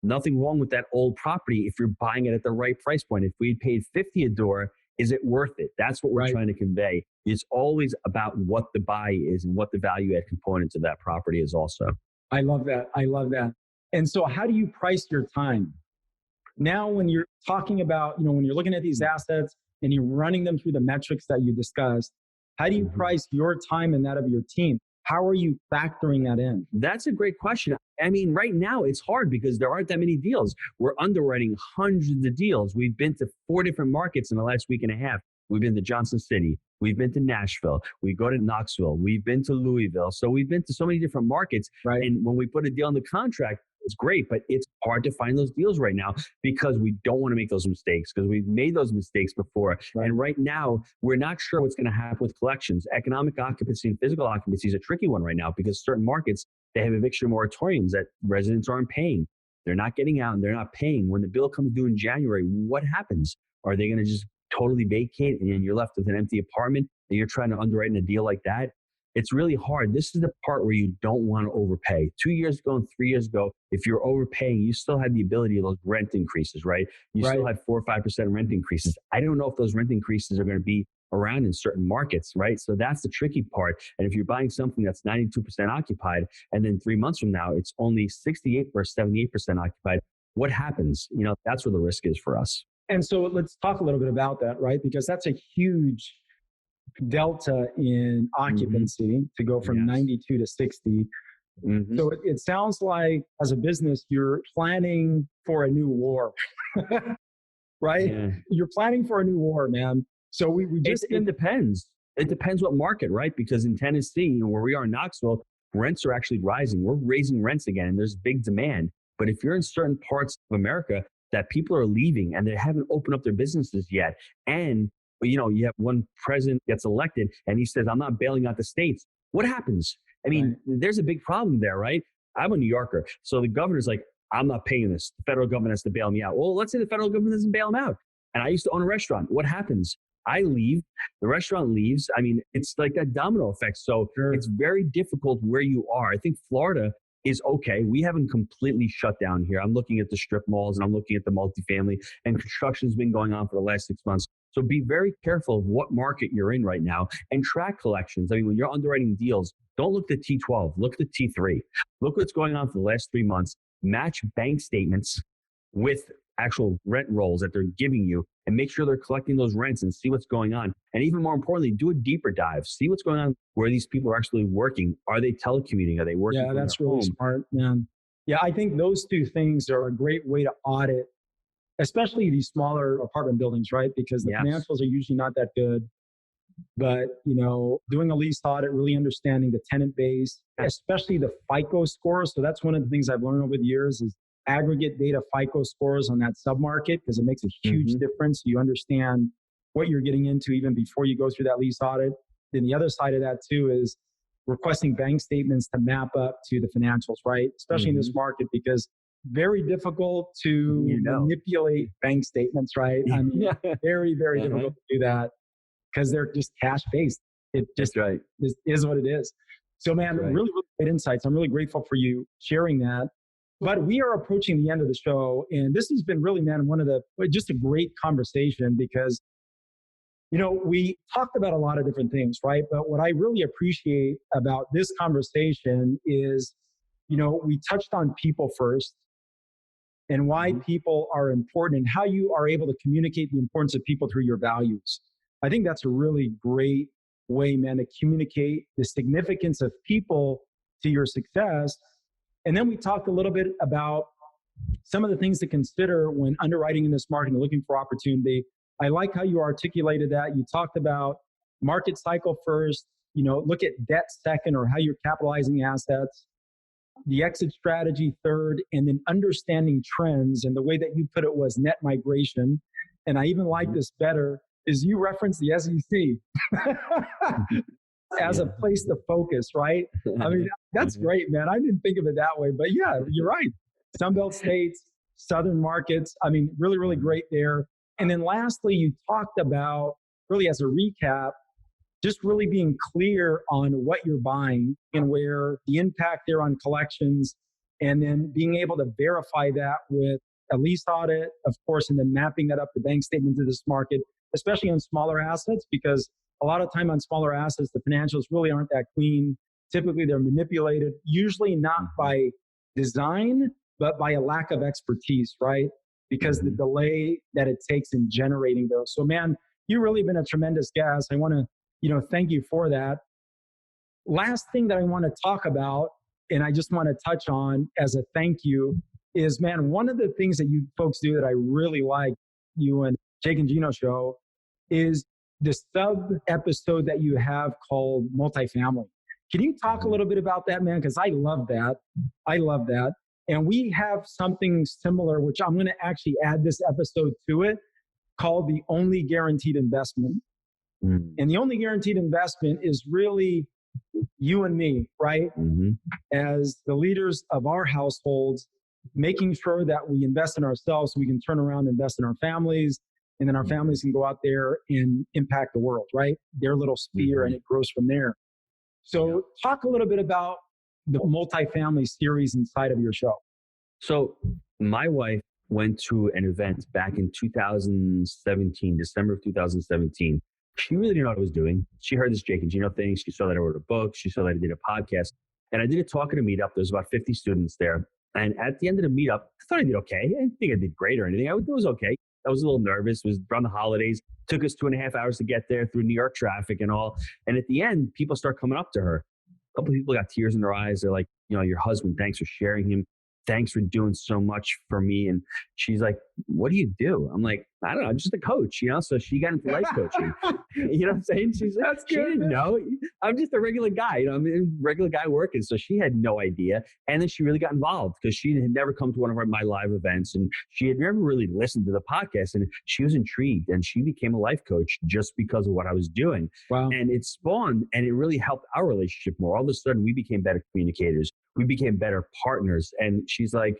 Nothing wrong with that old property if you're buying it at the right price point. If we paid 50 a door, is it worth it? That's what we're trying to convey. It's always about what the buy is and what the value add component to that property is also. I love that. I love that. And so how do you price your time? Now, when you're talking about, when you're looking at these assets, and you're running them through the metrics that you discussed, how do you price your time and that of your team? How are you factoring that in? That's a great question. I mean, right now it's hard because there aren't that many deals. We're underwriting hundreds of deals. We've been to 4 different markets in the last week and a half. We've been to Johnson City. We've been to Nashville. We go to Knoxville. We've been to Louisville. So we've been to so many different markets. Right. And when we put a deal in the contract, it's great, but it's hard to find those deals right now because we don't want to make those mistakes because we've made those mistakes before. Right. And right now, we're not sure what's going to happen with collections. Economic occupancy and physical occupancy is a tricky one right now because certain markets, they have eviction moratoriums that residents aren't paying. They're not getting out and they're not paying. When the bill comes due in January, what happens? Are they going to just totally vacate and then you're left with an empty apartment and you're trying to underwrite in a deal like that? It's really hard. This is the part where you don't want to overpay. 2 years ago and 3 years ago, if you're overpaying, you still had the ability of those rent increases, right? You still had 4 or 5% rent increases. I don't know if those rent increases are going to be around in certain markets, right? So that's the tricky part. And if you're buying something that's 92% occupied, and then 3 months from now, it's only 68 or 78% occupied, what happens? That's where the risk is for us. And so let's talk a little bit about that, right? Because that's a huge delta in occupancy to go from 92 to 60. So it sounds like as a business, you're planning for a new war, right? Yeah. You're planning for a new war, man. So we just... It depends. It depends what market, right? Because in Tennessee, where we are in Knoxville, rents are actually rising. We're raising rents again and there's big demand. But if you're in certain parts of America that people are leaving and they haven't opened up their businesses yet, and you have one president gets elected and he says, I'm not bailing out the states. What happens? I mean, there's a big problem there, right? I'm a New Yorker. So the governor's like, I'm not paying this. The federal government has to bail me out. Well, let's say the federal government doesn't bail him out. And I used to own a restaurant. What happens? I leave, the restaurant leaves. I mean, it's like that domino effect. So it's very difficult where you are. I think Florida is okay. We haven't completely shut down here. I'm looking at the strip malls and I'm looking at the multifamily, and construction's been going on for the last 6 months. So be very careful of what market you're in right now and track collections. I mean, when you're underwriting deals, don't look at T12, look at T3. Look what's going on for the last 3 months. Match bank statements with actual rent rolls that they're giving you and make sure they're collecting those rents and see what's going on. And even more importantly, do a deeper dive. See what's going on where these people are actually working. Are they telecommuting? Are they working? Yeah, that's really smart, man. Yeah, I think those two things are a great way to audit, especially these smaller apartment buildings, right? Because the financials are usually not that good. But, doing a lease audit, really understanding the tenant base, especially the FICO scores. So that's one of the things I've learned over the years is aggregate data FICO scores on that submarket, because it makes a huge difference. You understand what you're getting into even before you go through that lease audit. Then the other side of that too is requesting bank statements to map up to the financials, right? Especially in this market, because very difficult to manipulate bank statements, right? I mean, very, very difficult to do that because they're just cash based. It just is what it is. So man, really, really great insights. I'm really grateful for you sharing that. But we are approaching the end of the show. And this has been really, man, just a great conversation, because We talked about a lot of different things, right? But what I really appreciate about this conversation is, we touched on people first and why people are important and how you are able to communicate the importance of people through your values. I think that's a really great way, man, to communicate the significance of people to your success. And then we talked a little bit about some of the things to consider when underwriting in this market and looking for opportunity. I like how you articulated that. You talked about market cycle first, look at debt second, or how you're capitalizing assets, the exit strategy third, and then understanding trends. And the way that you put it was net migration. And I even like this better, is you reference the SEC as a place to focus, right? I mean, that's great, man. I didn't think of it that way, but yeah, you're right. Sunbelt states, southern markets. I mean, really, really great there. And then lastly, you talked about, really as a recap, just really being clear on what you're buying and where the impact there on collections, and then being able to verify that with a lease audit, of course, and then mapping that up to bank statements of this market, especially on smaller assets, because a lot of time on smaller assets, the financials really aren't that clean. Typically, they're manipulated, usually not by design, but by a lack of expertise, right? Because the delay that it takes in generating those. So, man, you've really been a tremendous guest. I want to, thank you for that. Last thing that I want to talk about, and I just want to touch on as a thank you, is, man, one of the things that you folks do that I really like, you and Jake and Gino show, is the sub episode that you have called MultiFamily. Can you talk a little bit about that, man? Because I love that. I love that. And we have something similar, which I'm going to actually add this episode to it, called the Only Guaranteed Investment. And the only guaranteed investment is really you and me, right? As the leaders of our households, making sure that we invest in ourselves so we can turn around and invest in our families, and then our families can go out there and impact the world, right? Their little sphere, and it grows from there. So talk a little bit about the MultiFamily series inside of your show. So my wife went to an event back in 2017, December of 2017. She really didn't know what I was doing. She heard this Jake and Gino thing. She saw that I wrote a book. She saw that I did a podcast. And I did a talk at a meetup. There's about 50 students there. And at the end of the meetup, I thought I did okay. I didn't think I did great or anything. It was okay. I was a little nervous. It was around the holidays. Took us 2.5 hours to get there through New York traffic and all. And at the end, people start coming up to her. A couple of people got tears in their eyes. They're like, your husband, thanks for sharing him. Thanks for doing so much for me. And she's like, what do you do? I'm like, I don't know. I'm just a coach, So she got into life coaching. You know what I'm saying? She's like, she didn't know. I'm just a regular guy. I'm a regular guy working. So she had no idea. And then she really got involved because she had never come to one of my live events. And she had never really listened to the podcast. And she was intrigued. And she became a life coach just because of what I was doing. Wow. And it spawned, and it really helped our relationship more. All of a sudden, we became better communicators. We became better partners. And she's like,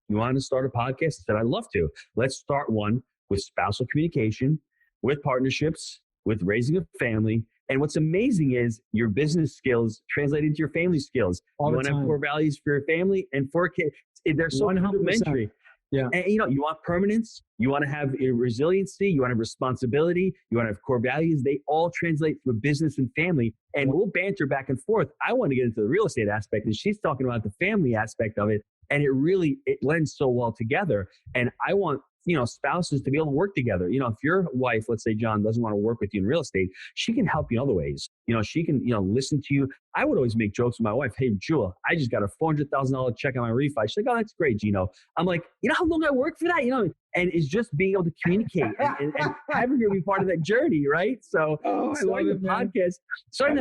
you want to start a podcast? I said, I'd love to. Let's start one with spousal communication, with partnerships, with raising a family. And what's amazing is your business skills translate into your family skills. You want to have core values for your family and for kids. They're so 100%. Complementary. Yeah. And you want permanence, you want to have resiliency, you want to have responsibility, you want to have core values. They all translate from business and family. And we'll banter back and forth. I want to get into the real estate aspect, and she's talking about the family aspect of it. And it lends so well together. And I want, spouses to be able to work together. If your wife, let's say John, doesn't want to work with you in real estate, she can help you in other ways. She can, listen to you. I would always make jokes with my wife. Hey, Jewel, I just got a $400,000 check on my refi. She's like, oh, that's great, Gino. I'm like, how long I worked for that? And it's just being able to communicate and having her be part of that journey, right? So starting the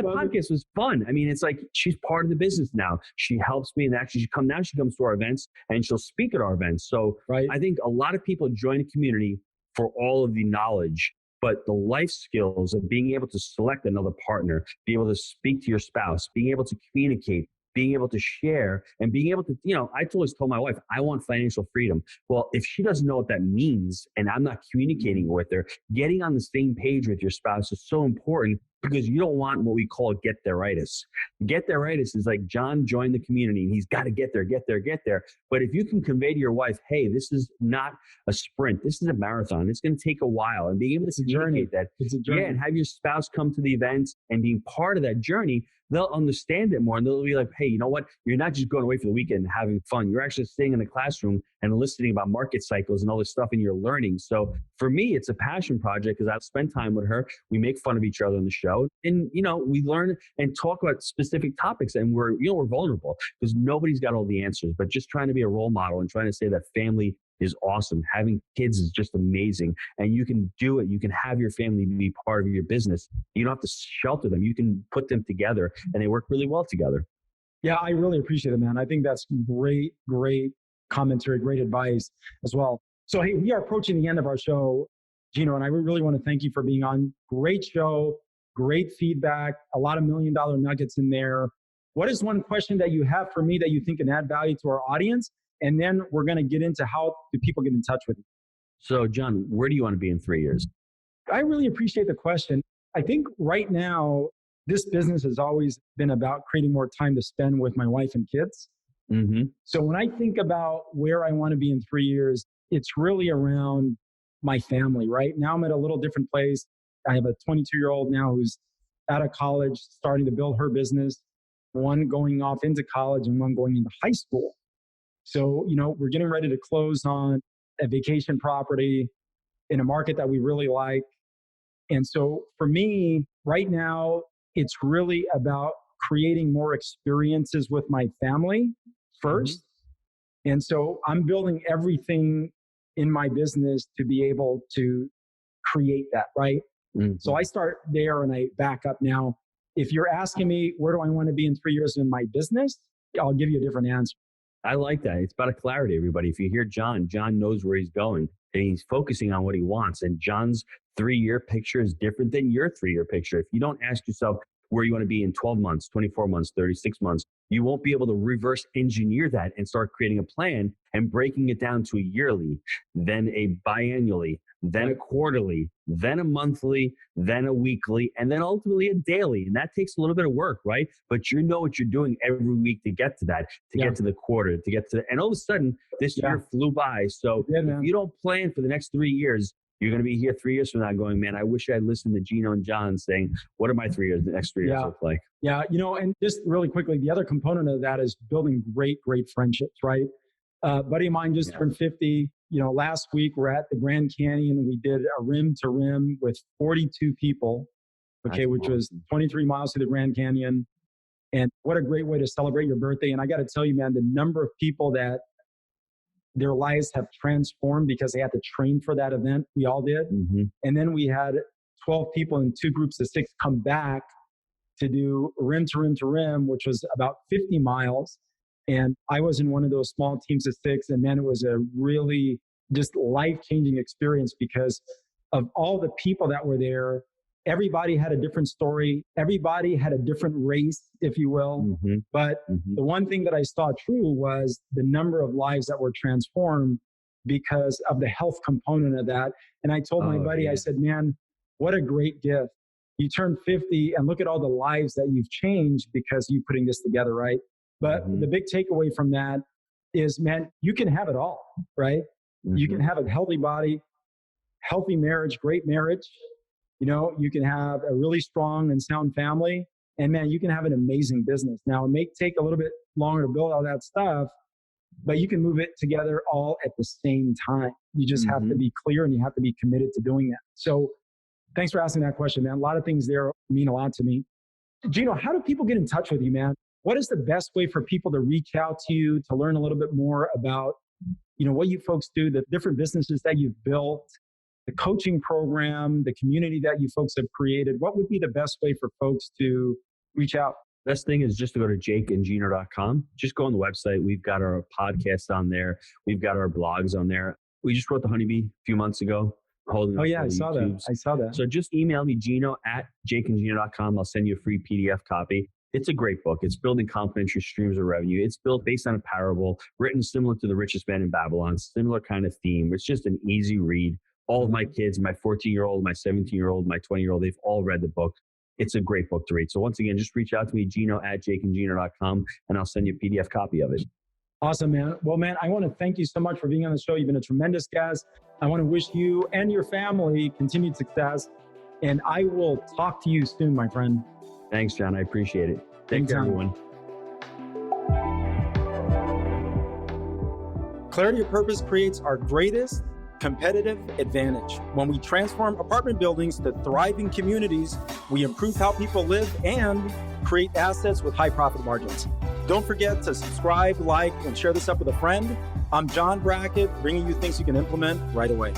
podcast was fun. I mean, it's like she's part of the business now. She helps me, and actually she comes to our events and she'll speak at our events. So I think a lot of people join a community for all of the knowledge, but the life skills of being able to select another partner, be able to speak to your spouse, being able to communicate, being able to share, and being able to, I always told my wife, I want financial freedom. Well, if she doesn't know what that means and I'm not communicating with her, getting on the same page with your spouse is so important, because you don't want what we call get there-itis. Get there-itis is like John joined the community and he's got to get there, get there, get there. But if you can convey to your wife, hey, this is not a sprint, this is a marathon. It's going to take a while, and being able to communicate that, and have your spouse come to the events and being part of that journey, they'll understand it more, and they'll be like, hey, you know what? You're not just going away for the weekend and having fun. You're actually staying in the classroom and listening about market cycles and all this stuff, and you're learning. So for me, it's a passion project because I've spent time with her. We make fun of each other on the show, and we learn and talk about specific topics, and we're vulnerable because nobody's got all the answers. But just trying to be a role model and trying to say that family is awesome. Having kids is just amazing. And you can do it. You can have your family be part of your business. You don't have to shelter them. You can put them together and they work really well together. Yeah, I really appreciate it, man. I think that's great commentary, great advice as well. So, hey, we are approaching the end of our show, Gino, and I really want to thank you for being on. Great show, great feedback, a lot of $1 million nuggets in there. What is one question that you have for me that you think can add value to our audience? And then we're going to get into how do people get in touch with you. So, John, where do you want to be in 3 years? I really appreciate the question. I think right now, this business has always been about creating more time to spend with my wife and kids. Mm-hmm. So when I think about where I want to be in 3 years, it's really around my family. Right now, I'm at a little different place. I have a 22-year-old now who's out of college, starting to build her business, one going off into college and one going into high school. So, we're getting ready to close on a vacation property in a market that we really like. And so for me, right now, it's really about creating more experiences with my family first. Mm-hmm. And so I'm building everything in my business to be able to create that, right? Mm-hmm. So I start there and I back up now. If you're asking me, where do I want to be in 3 years in my business? I'll give you a different answer. I like that. It's about a clarity, everybody. If you hear John knows where he's going and he's focusing on what he wants. And John's 3-year picture is different than your 3-year picture. If you don't ask yourself where you want to be in 12 months, 24 months, 36 months, you won't be able to reverse engineer that and start creating a plan and breaking it down to a yearly, then a biannually, then a quarterly, then a monthly, then a weekly, and then ultimately a daily. And that takes a little bit of work, right? But you know what you're doing every week to get to that, to get to the quarter, to get to and all of a sudden this year flew by. So if you don't plan for the next 3 years, you're going to be here 3 years from now going, man, I wish I'd listened to Gino and John saying, what are my 3 years, the next 3 years look like? Yeah. And just really quickly, the other component of that is building great friendships, right? Buddy of mine just turned 50. Last week we're at the Grand Canyon. We did a rim to rim with 42 people, which was 23 miles to the Grand Canyon. And what a great way to celebrate your birthday. And I got to tell you, man, the number of people that their lives have transformed because they had to train for that event. We all did. Mm-hmm. And then we had 12 people in 2 groups of 6 come back to do rim to rim to rim, which was about 50 miles. And I was in one of those small teams of 6. And man, it was a really just life-changing experience because of all the people that were there. Everybody had a different story. Everybody had a different race, if you will. Mm-hmm. But the one thing that I saw true was the number of lives that were transformed because of the health component of that. And I told my buddy, I said, man, what a great gift. You turned 50 and look at all the lives that you've changed because you putting this together, right? But the big takeaway from that is, man, you can have it all, right? Mm-hmm. You can have a healthy body, healthy marriage, great marriage. You can have a really strong and sound family, and man, you can have an amazing business. Now, it may take a little bit longer to build all that stuff, but you can move it together all at the same time. You just have to be clear and you have to be committed to doing that. So thanks for asking that question, man. A lot of things there mean a lot to me. Gino, how do people get in touch with you, man? What is the best way for people to reach out to you, to learn a little bit more about, what you folks do, the different businesses that you've built, the coaching program, the community that you folks have created? What would be the best way for folks to reach out? Best thing is just to go to jakeandgino.com. Just go on the website. We've got our podcast on there. We've got our blogs on there. We just wrote The Honeybee a few months ago. I saw that. So just email me, gino@jakeandgino.com. I'll send you a free PDF copy. It's a great book. It's building complementary streams of revenue. It's built based on a parable written similar to The Richest Man in Babylon, similar kind of theme. It's just an easy read. All of my kids, my 14-year-old, my 17-year-old, my 20-year-old, they've all read the book. It's a great book to read. So once again, just reach out to me, Gino at jakeandgino.com, and I'll send you a PDF copy of it. Awesome, man. Well, man, I want to thank you so much for being on the show. You've been a tremendous guest. I want to wish you and your family continued success. And I will talk to you soon, my friend. Thanks, John. I appreciate it. Thanks, everyone. Clarity of purpose creates our greatest competitive advantage. When we transform apartment buildings to thriving communities, we improve how people live and create assets with high profit margins. Don't forget to subscribe, like, and share this up with a friend. I'm John Brackett, bringing you things you can implement right away.